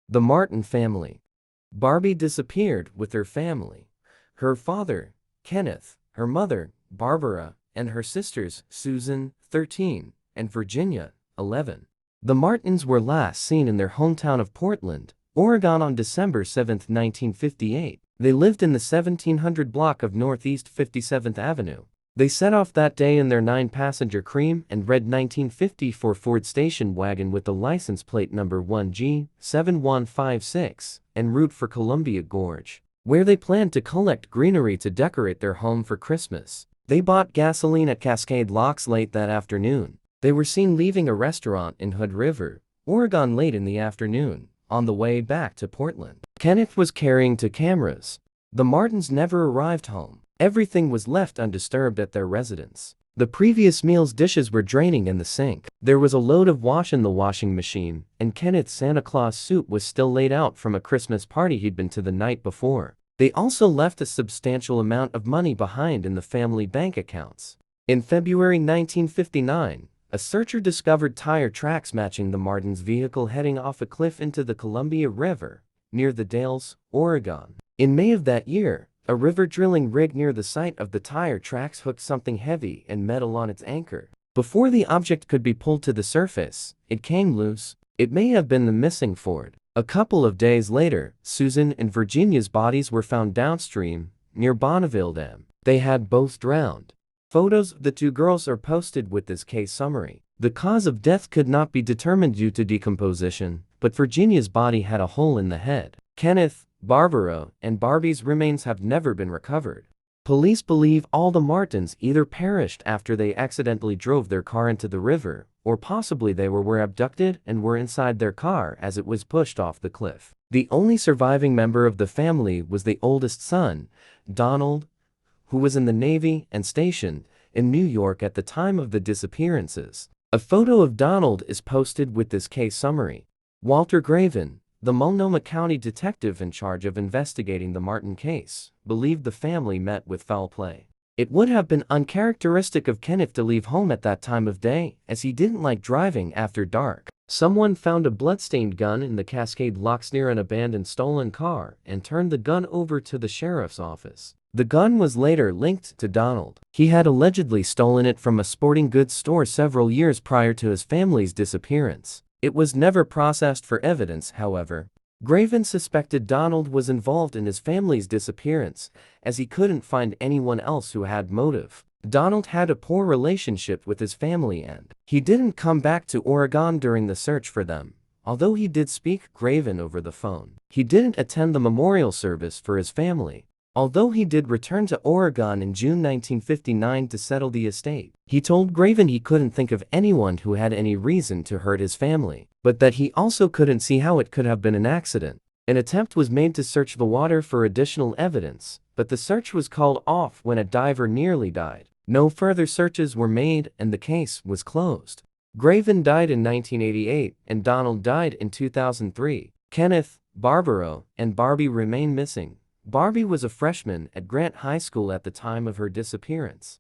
The Martin family. Barbie disappeared with her family. Her father, Kenneth, her mother, Barbara, and her sisters, Susan, 13, and Virginia, 11. The Martins were last seen in their hometown of Portland, Oregon on December 7, 1958. They lived in the 1700 block of Northeast 57th Avenue. They set off that day in their 9-passenger cream and red 1954 Ford station wagon with the license plate number 1G7156 en route for Columbia Gorge, where they planned to collect greenery to decorate their home for Christmas. They bought gasoline at Cascade Locks late that afternoon. They were seen leaving a restaurant in Hood River, Oregon late in the afternoon, on the way back to Portland. Kenneth was carrying 2 cameras. The Martins never arrived home. Everything was left undisturbed at their residence. The previous meal's dishes were draining in the sink. There was a load of wash in the washing machine, and Kenneth's Santa Claus suit was still laid out from a Christmas party he'd been to the night before. They also left a substantial amount of money behind in the family bank accounts. In February 1959, a searcher discovered tire tracks matching the Martins' vehicle heading off a cliff into the Columbia River, near the Dalles, Oregon. In May of that year, a river drilling rig near the site of the tire tracks hooked something heavy and metal on its anchor. Before the object could be pulled to the surface, it came loose. It may have been the missing Ford. A couple of days later, Susan and Virginia's bodies were found downstream, near Bonneville Dam. They had both drowned. Photos of the 2 girls are posted with this case summary. The cause of death could not be determined due to decomposition, but Virginia's body had a hole in the head. Kenneth, Barbara, and Barbie's remains have never been recovered. Police believe all the Martins either perished after they accidentally drove their car into the river, or possibly they were abducted and were inside their car as it was pushed off the cliff. The only surviving member of the family was the oldest son, Donald, who was in the Navy and stationed in New York at the time of the disappearances. A photo of Donald is posted with this case summary. Walter Graven, the Multnomah County detective in charge of investigating the Martin case, believed the family met with foul play. It would have been uncharacteristic of Kenneth to leave home at that time of day, as he didn't like driving after dark. Someone found a bloodstained gun in the Cascade Locks near an abandoned stolen car and turned the gun over to the sheriff's office. The gun was later linked to Donald. He had allegedly stolen it from a sporting goods store several years prior to his family's disappearance. It was never processed for evidence, however. Graven suspected Donald was involved in his family's disappearance, as he couldn't find anyone else who had motive. Donald had a poor relationship with his family and he didn't come back to Oregon during the search for them, although he did speak Graven over the phone. He didn't attend the memorial service for his family, although he did return to Oregon in June 1959 to settle the estate. He told Graven he couldn't think of anyone who had any reason to hurt his family, but that he also couldn't see how it could have been an accident. An attempt was made to search the water for additional evidence, but the search was called off when a diver nearly died. No further searches were made and the case was closed. Graven died in 1988 and Donald died in 2003. Kenneth, Barbara, and Barbie remain missing. Barbie was a freshman at Grant High School at the time of her disappearance.